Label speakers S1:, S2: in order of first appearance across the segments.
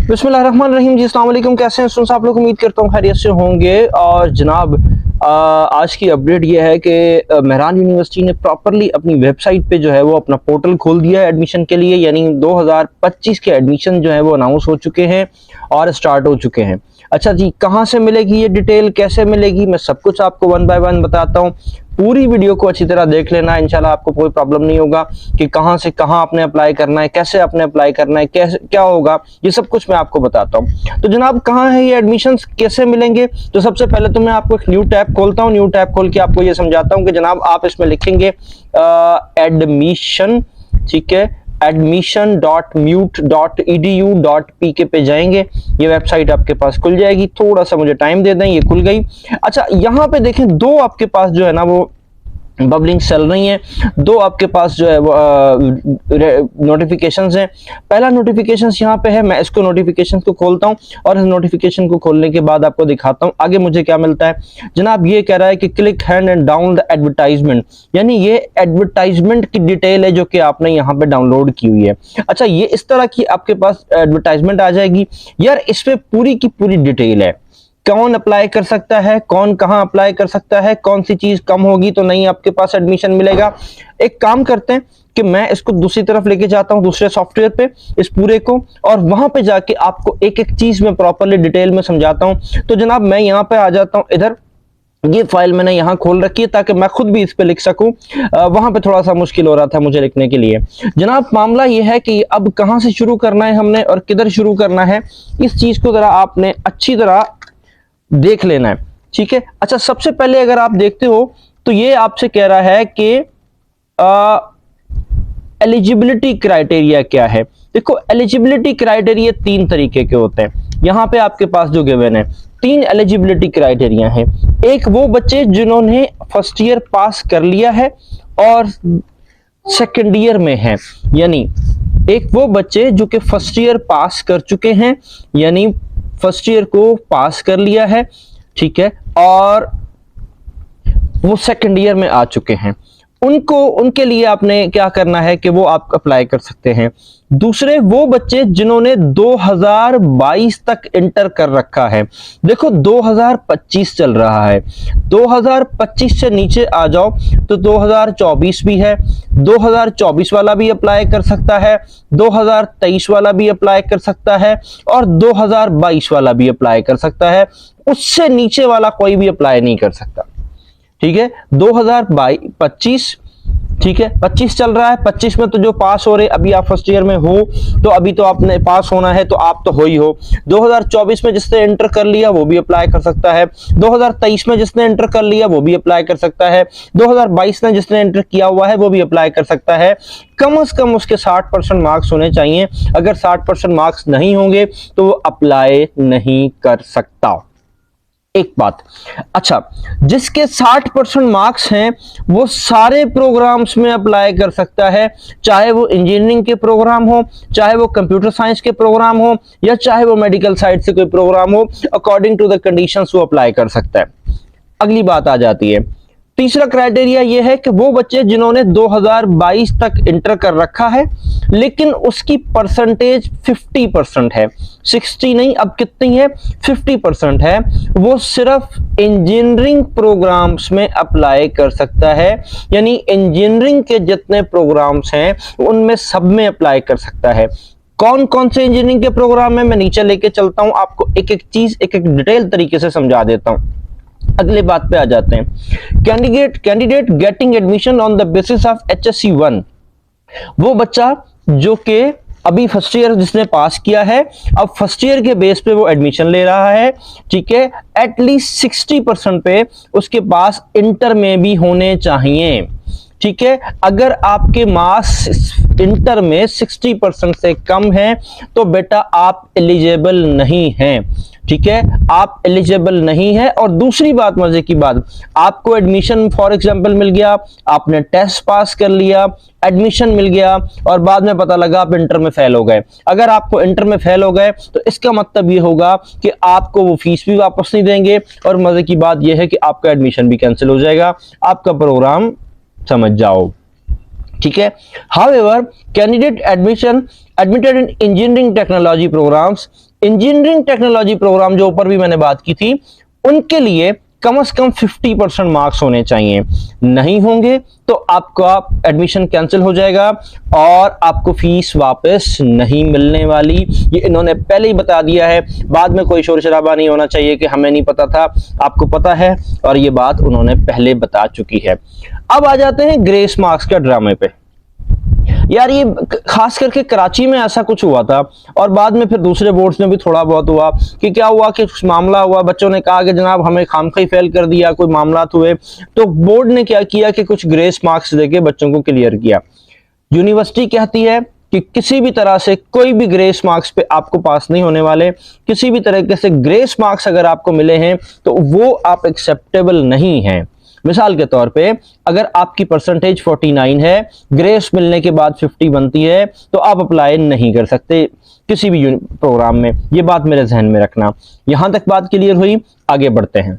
S1: बिस्मिल्लाहिर्रहमानिर्रहीम जी, अस्सलाम वालेकुम। कैसे हैं आप लोग? उम्मीद करता हूँ खैरियत से होंगे। और जनाब आज की अपडेट ये है कि मेहरान यूनिवर्सिटी ने प्रॉपरली अपनी वेबसाइट पे जो है वो अपना पोर्टल खोल दिया है एडमिशन के लिए। यानी 2025 के एडमिशन जो है वो अनाउंस हो चुके हैं और स्टार्ट हो चुके हैं। अच्छा जी, कहाँ से मिलेगी ये डिटेल, कैसे मिलेगी, मैं सब कुछ आपको वन बाय वन बताता हूँ। पूरी वीडियो को अच्छी तरह देख लेना, इंशाल्लाह आपको कोई प्रॉब्लम नहीं होगा कि कहाँ से कहाँ आपने अप्लाई करना है, कैसे आपने अप्लाई करना है, कैसे क्या होगा, ये सब कुछ मैं आपको बताता हूँ। तो जनाब कहाँ है ये एडमिशंस, कैसे मिलेंगे? तो सबसे पहले तो मैं आपको एक न्यू टैब खोलता हूँ। न्यू टैब खोल के आपको ये समझाता हूँ कि जनाब आप इसमें लिखेंगे एडमिशन, ठीक है, admission.mute.edu.pk पे जाएंगे, ये वेबसाइट आपके पास खुल जाएगी। थोड़ा सा मुझे टाइम दे दें, ये खुल गई। अच्छा, यहाँ पे देखें दो आपके पास जो है ना वो बबलिंग चल रही हैं, दो आपके पास जो है वो नोटिफिकेशंस हैं। पहला नोटिफिकेशंस यहाँ पे है, मैं इसको नोटिफिकेशन को खोलता हूँ और इस नोटिफिकेशन को खोलने के बाद आपको दिखाता हूँ आगे मुझे क्या मिलता है। जनाब ये कह रहा है कि click hand and down the advertisement, यानी ये एडवर्टाइजमेंट की डिटेल है जो कि आपने यहाँ पे डाउनलोड की हुई है। अच्छा, ये इस तरह की आपके पास एडवर्टाइजमेंट आ जाएगी यार, इस पे पूरी की पूरी डिटेल है। कौन अप्लाई कर सकता है, कौन कहां अप्लाई कर सकता है, कौन सी चीज कम होगी तो नहीं आपके पास एडमिशन मिलेगा। एक काम करते हैं कि मैं इसको दूसरी तरफ लेके जाता हूं, दूसरे सॉफ्टवेयर पे इस पूरे को, और वहां पे जाके आपको एक एक चीज में प्रॉपरली डिटेल में समझाता हूं। तो जनाब मैं यहां पे आ जाता हूं, इधर ये फाइल मैंने यहाँ खोल रखी है ताकि मैं खुद भी इस पे लिख सकूं। वहां पे थोड़ा सा मुश्किल हो रहा था मुझे लिखने के लिए। जनाब मामला ये है कि अब कहां से शुरू करना है हमने और किधर शुरू करना है, इस चीज को जरा आपने अच्छी तरह देख लेना है, ठीक है। अच्छा, सबसे पहले अगर आप देखते हो तो ये आपसे कह रहा है कि एलिजिबिलिटी क्राइटेरिया क्या है। देखो, एलिजिबिलिटी क्राइटेरिया तीन तरीके के होते हैं। यहां पे आपके पास जो गिवन है तीन एलिजिबिलिटी क्राइटेरिया हैं। एक वो बच्चे जिन्होंने फर्स्ट ईयर पास कर लिया है और सेकेंड ईयर में है, यानी एक वो बच्चे जो कि फर्स्ट ईयर पास कर चुके हैं, यानी फर्स्ट ईयर को पास कर लिया है, ठीक है, और वो सेकंड ईयर में आ चुके हैं, उनके लिए आपने क्या करना है कि वो आप अप्लाई कर सकते हैं। दूसरे वो बच्चे जिन्होंने 2022 तक इंटर कर रखा है। देखो 2025 चल रहा है, 2025 से नीचे आ जाओ तो 2024 भी है, 2024 वाला भी अप्लाई कर सकता है, 2023 वाला भी अप्लाई कर सकता है और 2022 वाला भी अप्लाई कर सकता है। उससे नीचे वाला कोई भी अप्लाई नहीं कर सकता, ठीक है। 2025, ठीक है, 25 चल रहा है। 25 में तो जो पास हो रहे, अभी आप फर्स्ट ईयर में हो तो अभी तो आपने पास होना है, तो आप तो हो ही हो। 2024 में जिसने एंटर कर लिया वो भी अप्लाई कर सकता है, 2023 में जिसने एंटर कर लिया वो भी अप्लाई कर सकता है, 2022 में जिसने एंटर किया हुआ है वो भी अप्लाई कर सकता है। कम से कम उसके 60% मार्क्स होने चाहिए। अगर 60% मार्क्स नहीं होंगे तो वो अप्लाई नहीं कर सकता। एक बात। अच्छा, जिसके 60% मार्क्स हैं वो सारे प्रोग्राम्स में अप्लाई कर सकता है, चाहे वो इंजीनियरिंग के प्रोग्राम हो, चाहे वो कंप्यूटर साइंस के प्रोग्राम हो, या चाहे वो मेडिकल साइड से कोई प्रोग्राम हो। अकॉर्डिंग टू द कंडीशंस वो अप्लाई कर सकता है। अगली बात आ जाती है, तीसरा क्राइटेरिया ये है कि वो बच्चे जिन्होंने 2022 तक इंटर कर रखा है लेकिन उसकी परसेंटेज 50% है, 60 नहीं, अब कितनी है, 50% है, वो सिर्फ इंजीनियरिंग प्रोग्राम्स में अप्लाई कर सकता है। यानी इंजीनियरिंग के जितने प्रोग्राम्स हैं उनमें सब में अप्लाई कर सकता है। कौन कौन से इंजीनियरिंग के प्रोग्राम है मैं नीचे लेके चलता हूं, आपको एक एक चीज एक एक डिटेल तरीके से समझा देता हूं। अगले बात पे आ जाते हैं। Candidate getting admission on the basis of HSC 1, वो बच्चा जो कि अभी फर्स्ट ईयर जिसने पास किया है, अब फर्स्ट ईयर के बेस पे वो एडमिशन ले रहा है, ठीक है। एटलीस्ट 60% पे उसके पास इंटर में भी होने चाहिए, ठीक है। अगर आपके मार्क्स इंटर में 60% से कम है तो बेटा आप एलिजिबल नहीं हैं, ठीक है, आप एलिजिबल नहीं है। और दूसरी बात, मजे की बात, आपको एडमिशन फॉर एग्जांपल मिल गया, आपने टेस्ट पास कर लिया, एडमिशन मिल गया और बाद में पता लगा आप इंटर में फेल हो गए। अगर आपको इंटर में फेल हो गए तो इसका मतलब ये होगा कि आपको वो फीस भी वापस नहीं देंगे और मजे की बात यह है कि आपका एडमिशन भी कैंसिल हो जाएगा, आपका प्रोग्राम समझ जाओ, ठीक है। However candidate admission admitted in engineering technology programmes, engineering technology programme जो ऊपर भी मैंने बात की थी, उनके लिए कम से कम 50% मार्क्स होने चाहिए। नहीं होंगे तो आपका एडमिशन कैंसिल हो जाएगा और आपको फीस वापस नहीं मिलने वाली। ये इन्होंने पहले ही बता दिया है, बाद में कोई शोर शराबा नहीं होना चाहिए कि हमें नहीं पता था, आपको पता है और ये बात उन्होंने पहले बता चुकी है। अब आ जाते हैं ग्रेस मार्क्स के ड्रामे पे। यार ये खास करके कराची में ऐसा कुछ हुआ था और बाद में फिर दूसरे बोर्ड्स में भी थोड़ा बहुत हुआ कि क्या हुआ कि कुछ मामला हुआ, बच्चों ने कहा कि जनाब हमें खामखी फेल कर दिया, कोई मामला हुए, तो बोर्ड ने क्या किया कि कुछ ग्रेस मार्क्स देके बच्चों को क्लियर किया। यूनिवर्सिटी कहती है कि किसी भी तरह से कोई भी ग्रेस मार्क्स पे आपको पास नहीं होने वाले, किसी भी तरीके से ग्रेस मार्क्स अगर आपको मिले हैं तो वो आप एक्सेप्टेबल नहीं है। मिसाल के तौर पे अगर आपकी परसेंटेज 49 है, ग्रेस मिलने के बाद 50 बनती है, तो आप अप्लाई नहीं कर सकते किसी भी प्रोग्राम में। ये बात मेरे जहन में रखना। यहां तक बात क्लियर हुई, आगे बढ़ते हैं।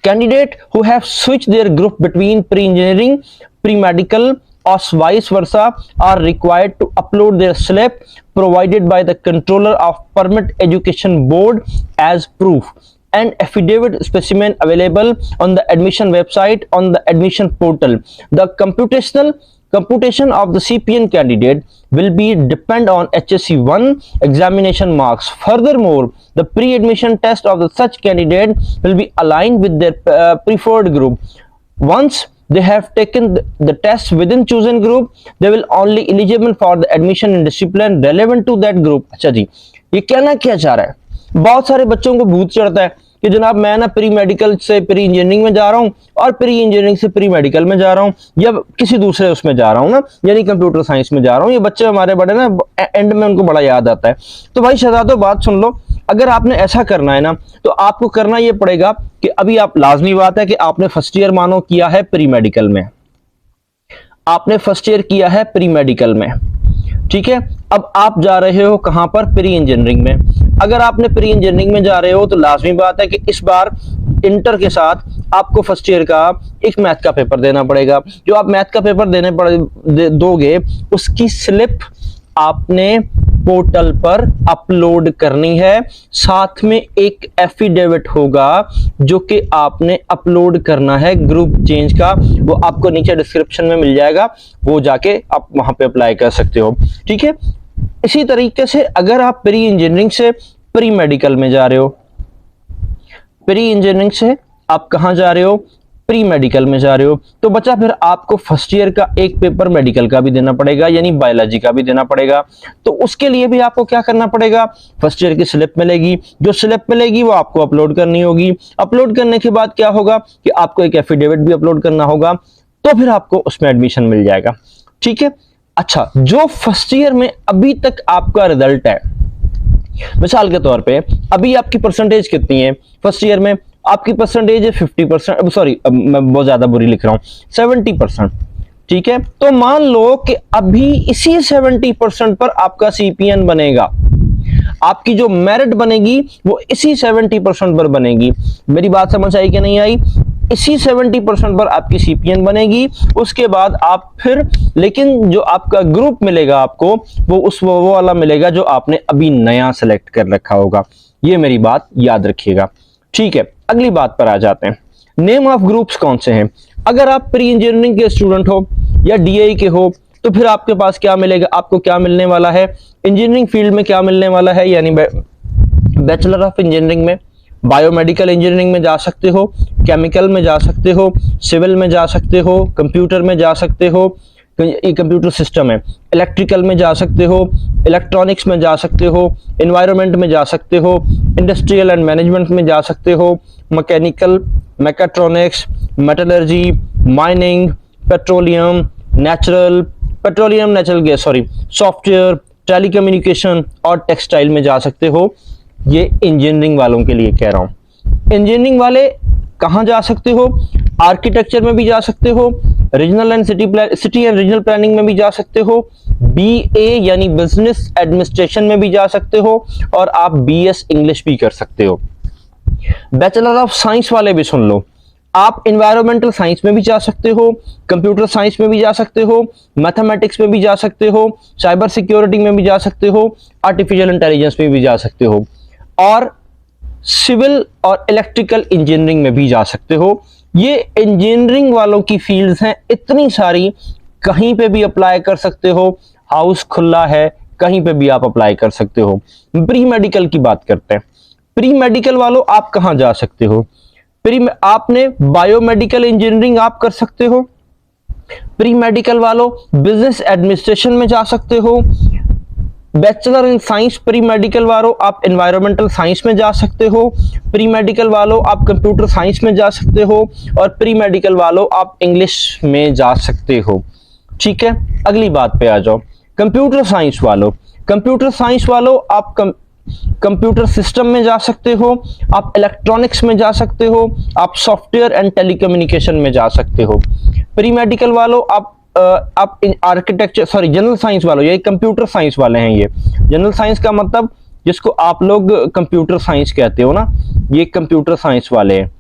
S1: Candidate who have switch there group between pre engineering, pre medical or vice versa are required to upload their slip provided by the controller of permit education board as proof and affidavit specimen available on the admission website on the admission portal. The computation of the CPN candidate will be depend on HSC 1 examination marks. Furthermore, the pre-admission test of the such candidate will be aligned with their preferred group. Once they have taken the test within chosen group, they will only eligible for the admission in discipline relevant to that group. अच्छा जी, ये कहना क्या चाह रहा है? बहुत सारे बच्चों को भूत चढ़ता है कि जनाब मैं ना प्री मेडिकल से प्री इंजीनियरिंग में जा रहा हूँ और प्री इंजीनियरिंग से प्री मेडिकल में जा रहा हूँ या किसी दूसरे उसमें जा रहा हूँ ना, यानी कंप्यूटर साइंस में जा रहा हूँ। ये बच्चे हमारे बड़े ना एंड में उनको बड़ा याद आता है। तो भाई शहजादों बात सुन लो, अगर आपने ऐसा करना है ना तो आपको करना ये पड़ेगा कि अभी आप, लाजमी बात है कि आपने फर्स्ट ईयर मानो किया है प्री मेडिकल में, आपने फर्स्ट ईयर किया है प्री मेडिकल में, ठीक है। अब आप जा रहे हो कहां पर? प्री इंजीनियरिंग में। अगर आपने प्री इंजीनियरिंग में जा रहे हो तो लाजमी बात है कि इस बार इंटर के साथ आपको फर्स्ट ईयर का एक मैथ का पेपर देना पड़ेगा। जो आप मैथ का पेपर दोगे उसकी स्लिप आपने पोर्टल पर अपलोड करनी है, साथ में एक एफिडेविट होगा जो कि आपने अपलोड करना है ग्रुप चेंज का, वो आपको नीचे डिस्क्रिप्शन में मिल जाएगा, वो जाके आप वहां पे अप्लाई कर सकते हो, ठीक है। इसी तरीके से अगर आप प्री इंजीनियरिंग से प्री मेडिकल में जा रहे हो, प्री इंजीनियरिंग से आप कहां जा रहे हो? प्री मेडिकल में जा रहे हो, तो बच्चा फिर आपको फर्स्ट ईयर का एक पेपर मेडिकल का भी देना पड़ेगा, यानी बायोलॉजी का भी देना पड़ेगा। तो उसके लिए भी आपको क्या करना पड़ेगा? फर्स्ट ईयर की स्लिप मिलेगी, जो स्लिप मिलेगी वो आपको अपलोड करनी होगी। अपलोड करने के बाद क्या होगा कि आपको एक एफिडेविट भी अपलोड करना होगा, तो फिर आपको उसमें एडमिशन मिल जाएगा, ठीक है। अच्छा, जो फर्स्ट ईयर में अभी तक आपका रिजल्ट है, मिसाल के तौर पे अभी आपकी परसेंटेज कितनी है? फर्स्ट ईयर में आपकी परसेंटेज है 50%, सॉरी मैं बहुत ज्यादा बुरी लिख रहा हूं, 70%, ठीक है। तो मान लो कि अभी इसी 70% पर आपका सीपीएन बनेगा, आपकी जो मेरिट बनेगी वो इसी 70% पर बनेगी। मेरी बात समझ आई कि नहीं आई? इसी 70% पर आपकी सीपीएन बनेगी। उसके बाद आप फिर, लेकिन जो आपका ग्रुप मिलेगा आपको वो वाला मिलेगा जो आपने अभी नया सेलेक्ट कर रखा होगा। ये मेरी बात याद रखिएगा, ठीक है। अगली बात पर आ जाते हैं, नेम ऑफ ग्रुप्स कौन से हैं। अगर आप प्री इंजीनियरिंग के स्टूडेंट हो या डीआई के हो तो फिर आपके पास क्या मिलेगा? आपको क्या मिलने वाला है? इंजीनियरिंग फील्ड में क्या मिलने वाला है, यानी बैचलर ऑफ इंजीनियरिंग में, बायोमेडिकल इंजीनियरिंग में जा सकते हो, केमिकल में जा सकते हो, सिविल में जा सकते हो, कंप्यूटर में जा सकते हो, ये कंप्यूटर सिस्टम है, इलेक्ट्रिकल में जा सकते हो, इलेक्ट्रॉनिक्स में जा सकते हो, एनवायरनमेंट में जा सकते हो, इंडस्ट्रियल एंड मैनेजमेंट में जा सकते हो, mechanical, mechatronics, metallurgy, mining, petroleum natural gas, software, telecommunication और टेक्सटाइल में जा सकते हो। ये इंजीनियरिंग वालों के लिए कह रहा हूं। इंजीनियरिंग कहां जा सकते हो? आर्किटेक्चर में भी जा सकते हो, regional and city and regional planning में भी जा सकते हो, बीए यानी बिजनेस एडमिनिस्ट्रेशन में भी जा सकते हो, और आप बीएस इंग्लिश भी कर सकते हो। बैचलर ऑफ साइंस वाले भी सुन लो, आप इन्वायरमेंटल साइंस में भी जा सकते हो, कंप्यूटर साइंस में भी जा सकते हो, मैथमेटिक्स में भी जा सकते हो, साइबर सिक्योरिटी में भी जा सकते हो, आर्टिफिशियल इंटेलिजेंस में भी जा सकते हो, और सिविल और इलेक्ट्रिकल इंजीनियरिंग में भी जा सकते हो। ये इंजीनियरिंग वालों की फील्ड्स हैं, इतनी सारी, कहीं पे भी अप्लाई कर सकते हो, हाउस खुला है, कहीं पे भी आप अप्लाई कर सकते हो। प्री मेडिकल की बात करते हैं। प्री मेडिकल वालों आप कहाँ जा सकते हो? आपने बायोमेडिकल इंजीनियरिंग आप कर सकते हो। प्री मेडिकल वालों बिजनेस एडमिनिस्ट्रेशन में जा सकते हो। Bachelor in science pre medical वालों आप एनवायरमेंटल साइंस में जा सकते हो। प्री मेडिकल वालों आप कंप्यूटर साइंस में जा सकते हो, और प्री मेडिकल वालों आप इंग्लिश में जा सकते हो। ठीक है, अगली बात पे आ जाओ। कंप्यूटर साइंस वालों, कंप्यूटर साइंस वालों आप कंप्यूटर सिस्टम में जा सकते हो, आप इलेक्ट्रॉनिक्स में जा सकते हो, आप सॉफ्टवेयर एंड टेलीकम्युनिकेशन में जा सकते हो। प्री मेडिकल वालों आप आर्किटेक्चर, सॉरी जनरल साइंस वालों, ये कंप्यूटर साइंस वाले हैं। ये जनरल साइंस का मतलब जिसको आप लोग कंप्यूटर साइंस कहते हो ना, ये कंप्यूटर साइंस वाले हैं।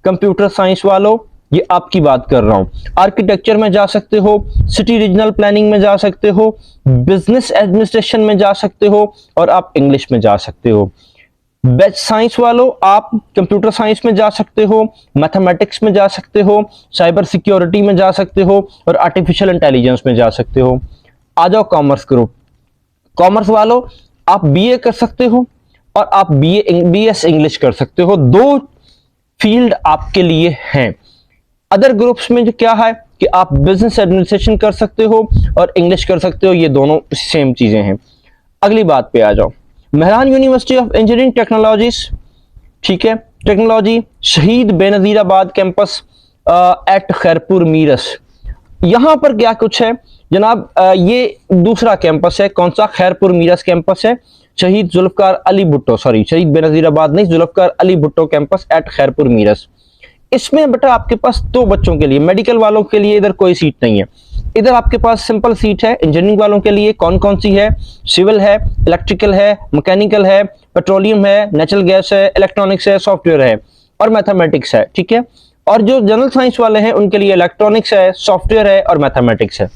S1: कंप्यूटर साइंस वालों ये आपकी बात कर रहा हूं। आर्किटेक्चर में जा सकते हो, सिटी रीजनल प्लानिंग में जा सकते हो, बिजनेस एडमिनिस्ट्रेशन में जा सकते हो, और आप इंग्लिश में जा सकते हो। बैच साइंस वालों आप कंप्यूटर साइंस में जा सकते हो, मैथमेटिक्स में जा सकते हो, साइबर सिक्योरिटी में जा सकते हो, और आर्टिफिशियल इंटेलिजेंस में जा सकते हो। आ जाओ कॉमर्स ग्रुप। कॉमर्स वालों आप बीए कर सकते हो, और आप बीएस इंग्लिश कर सकते हो। दो फील्ड आपके लिए हैं। अदर ग्रुप्स में जो क्या है कि आप बिजनेस एडमिनिस्ट्रेशन कर सकते हो और इंग्लिश कर सकते हो, ये दोनों सेम चीजें हैं। अगली बात पे आ जाओ। Mehran university of engineering technologies, ठीक है, टेक्नोलॉजी, शहीद बेनजीराबाद कैंपस एट खैरपुर मीरस। यहां पर क्या कुछ है जनाब, ये दूसरा कैंपस है। कौन सा? खैरपुर मीरस कैंपस है। शहीद जुल्फकार अली भुट्टो, सॉरी शहीद बेनजीराबाद नहीं, जुल्फकार अली भुट्टो कैंपस एट खैरपुर मीरस। इसमें बेटा आपके पास दो बच्चों के लिए, मेडिकल वालों के लिए इधर कोई सीट नहीं है। इधर आपके पास सिंपल सीट है। इंजीनियरिंग वालों के लिए कौन कौन सी है? सिविल है, इलेक्ट्रिकल है, मैकेनिकल है, पेट्रोलियम है, नेचुरल गैस है, इलेक्ट्रॉनिक्स है, सॉफ्टवेयर है, और मैथमेटिक्स है। ठीक है, और जो जनरल साइंस वाले हैं उनके लिए इलेक्ट्रॉनिक्स है, सॉफ्टवेयर है, और मैथमेटिक्स है।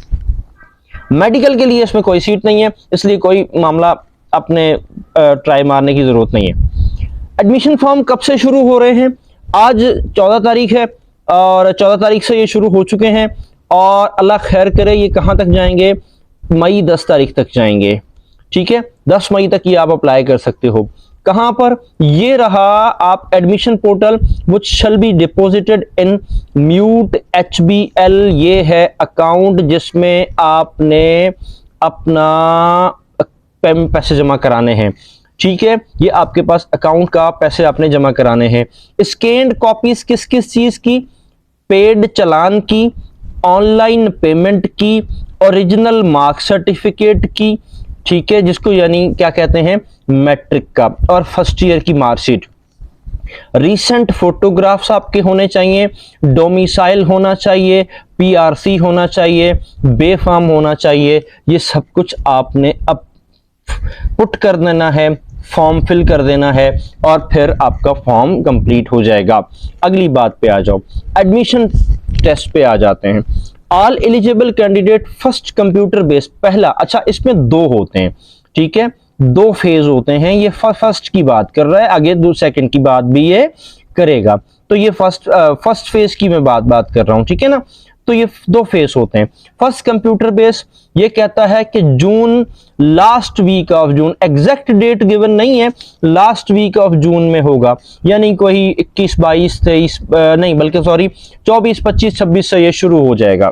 S1: मेडिकल के लिए इसमें कोई सीट नहीं है, इसलिए कोई मामला अपने ट्राई मारने की जरूरत नहीं है। एडमिशन फॉर्म कब से शुरू हो रहे हैं? आज 14 तारीख है, और 14 तारीख से ये शुरू हो चुके हैं, और अल्लाह खैर करे ये कहाँ तक जाएंगे? मई 10 तारीख तक जाएंगे। ठीक है, 10 मई तक ये आप अप्लाई कर सकते हो। कहां पर? ये रहा आप admission portal which shall be deposited in mute HBL। ये है अकाउंट जिसमें आपने अपना पैसे जमा कराने हैं। ठीक है, ये आपके पास अकाउंट का पैसे आपने जमा कराने हैं। स्कैन्ड कॉपीज किस किस चीज की? पेड चालान की, ऑनलाइन पेमेंट की, ओरिजिनल मार्क सर्टिफिकेट की, ठीक है, जिसको यानी क्या कहते हैं, मैट्रिक का, और फर्स्ट ईयर की मार्कशीट। रीसेंट फोटोग्राफ्स आपके होने चाहिए, डोमिसाइल होना चाहिए, PRC होना चाहिए, बेफाम होना चाहिए। ये सब कुछ आपने अब पुट कर देना है, फॉर्म फिल कर देना है, और फिर आपका फॉर्म कंप्लीट हो जाएगा। अगली बात पे आ जाओ, एडमिशन टेस्ट पे आ जाते हैं। All eligible candidate first computer based, पहला, अच्छा इसमें दो होते हैं। ठीक है, दो फेज होते हैं। ये फर्स्ट की बात कर रहा है, आगे दो सेकंड की बात भी ये करेगा। तो ये फर्स्ट फेज की मैं बात कर रहा हूं, ठीक है ना। तो ये दो फेज होते हैं। फर्स्ट कंप्यूटर बेस ये कहता है कि June, last week of June, exact date given नहीं है, लास्ट वीक ऑफ जून में होगा, यानी कोई 21, 22, 23 नहीं, बल्कि सॉरी 24, 25, 26 से ये शुरू हो जाएगा।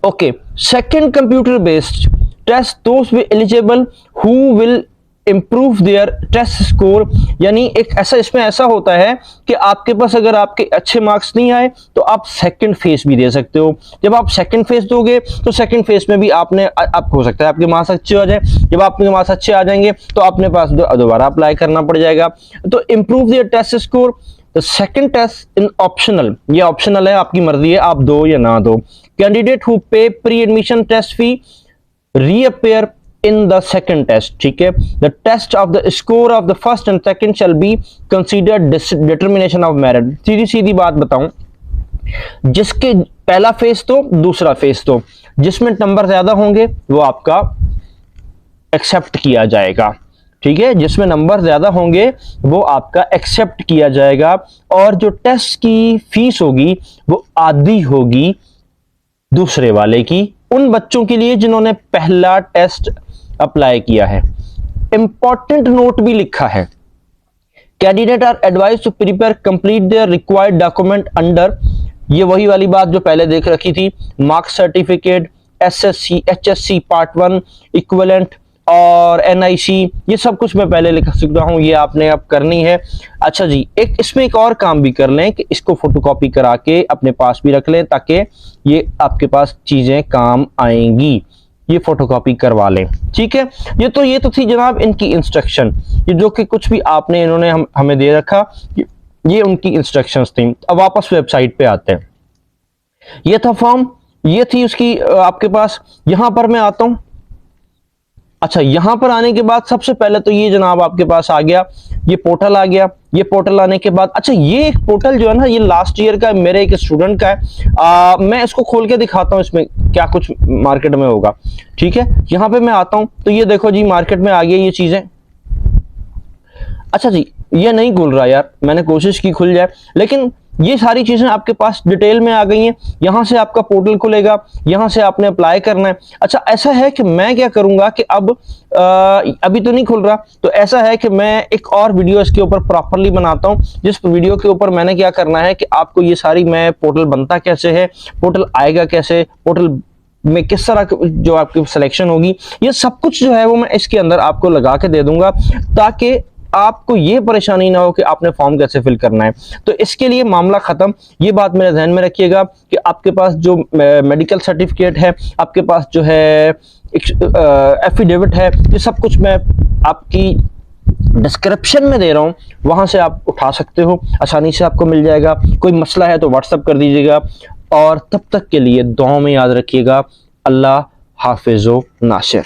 S1: Okay, second computer based test, दोस्त भी eligible who will improve their test score, यानी एक ऐसा, इसमें ऐसा होता है कि आपके पास अगर आपके अच्छे मार्क्स नहीं आए तो आप सेकंड फेज भी दे सकते हो। जब आप सेकंड फेज दोगे तो सेकंड फेज में भी आपने आप हो सकता है आपके मार्क्स अच्छे हो जाए। जब आपके मार्क्स अच्छे आ जाएंगे तो अपने पास दोबारा अप्लाई करना पड़ जाएगा। तो improve their test score, the second test in optional, ये ऑप्शनल है, आपकी मर्जी है आप दो या ना दो। Candidate who pay pre admission test fee reappear in the second test, ठीक है। The test of the score of the first and second shall be considered determination of merit। सीधी सीधी बात बताऊं, जिसके पहला फेज तो दूसरा फेज तो, जिसमें नंबर ज्यादा होंगे वो आपका एक्सेप्ट किया जाएगा। ठीक है, जिसमें नंबर ज्यादा होंगे वो आपका एक्सेप्ट किया जाएगा, और जो टेस्ट की फीस होगी वो आधी होगी दूसरे वाले की, उन बच्चों के लिए जिन्होंने पहला टेस्ट अप्लाई किया है। इंपॉर्टेंट नोट भी लिखा है, candidate are advise to prepare complete their required document under, ये वही वाली बात जो पहले देख रखी थी, marks certificate, SSC HSC part 1 equivalent और एनआईसी, ये सब कुछ मैं पहले लिख चुका हूं, ये आपने अब करनी है। अच्छा जी, एक इसमें एक और काम भी कर लें कि इसको फोटोकॉपी करा के अपने पास भी रख लें, ताकि ये आपके पास चीजें काम आएंगी, ये फोटोकॉपी करवा लें। ठीक है, ये तो थी जनाब इनकी इंस्ट्रक्शन, ये जो कि कुछ भी आपने इन्होंने हमें दे रखा, ये उनकी इंस्ट्रक्शंस थी। अब वापस वेबसाइट पे आते हैं, ये था फॉर्म, ये थी उसकी आपके पास। यहां पर मैं आता हूं, अच्छा यहां पर आने के बाद सबसे पहले तो ये जनाब आपके पास आ गया, ये पोर्टल आ गया। ये पोर्टल आने के बाद, अच्छा ये एक पोर्टल जो है ना, ये लास्ट ईयर का मेरे एक स्टूडेंट का है, मैं इसको खोल के दिखाता हूं इसमें क्या कुछ मार्केट में होगा। ठीक है, यहां पे मैं आता हूं तो ये देखो जी मार्केट में आ गई ये चीजें। अच्छा जी, ये नहीं खुल रहा यार, मैंने कोशिश की खुल जाए, लेकिन ये सारी चीजें आपके पास डिटेल में आ गई हैं। यहां से आपका पोर्टल खुलेगा, यहां से आपने अप्लाई करना है। अच्छा ऐसा है कि मैं क्या करूंगा कि अब अभी तो नहीं खुल रहा, तो ऐसा है कि मैं एक और वीडियो इसके ऊपर प्रॉपरली बनाता हूं, जिस वीडियो के ऊपर मैंने क्या करना है कि आपको ये सारी, मैं पोर्टल बनता कैसे है, पोर्टल आएगा कैसे, पोर्टल में किस तरह जो आपकी सिलेक्शन होगी, ये सब कुछ जो है वो मैं इसके अंदर आपको लगा के दे दूंगा, ताकि आपको ये परेशानी ना हो कि आपने फॉर्म कैसे फिल करना है। तो इसके लिए मामला खत्म, ये बात मेरे ध्यान में रखिएगा कि आपके पास जो मेडिकल सर्टिफिकेट है, आपके पास जो है एफिडेविट है, ये सब कुछ मैं आपकी डिस्क्रिप्शन में दे रहा हूं, वहां से आप उठा सकते हो, आसानी से आपको मिल जाएगा। कोई मसला है तो व्हाट्सएप कर दीजिएगा, और तब तक के लिए दुआ में याद रखिएगा। अल्लाह हाफिज़ो नासिर।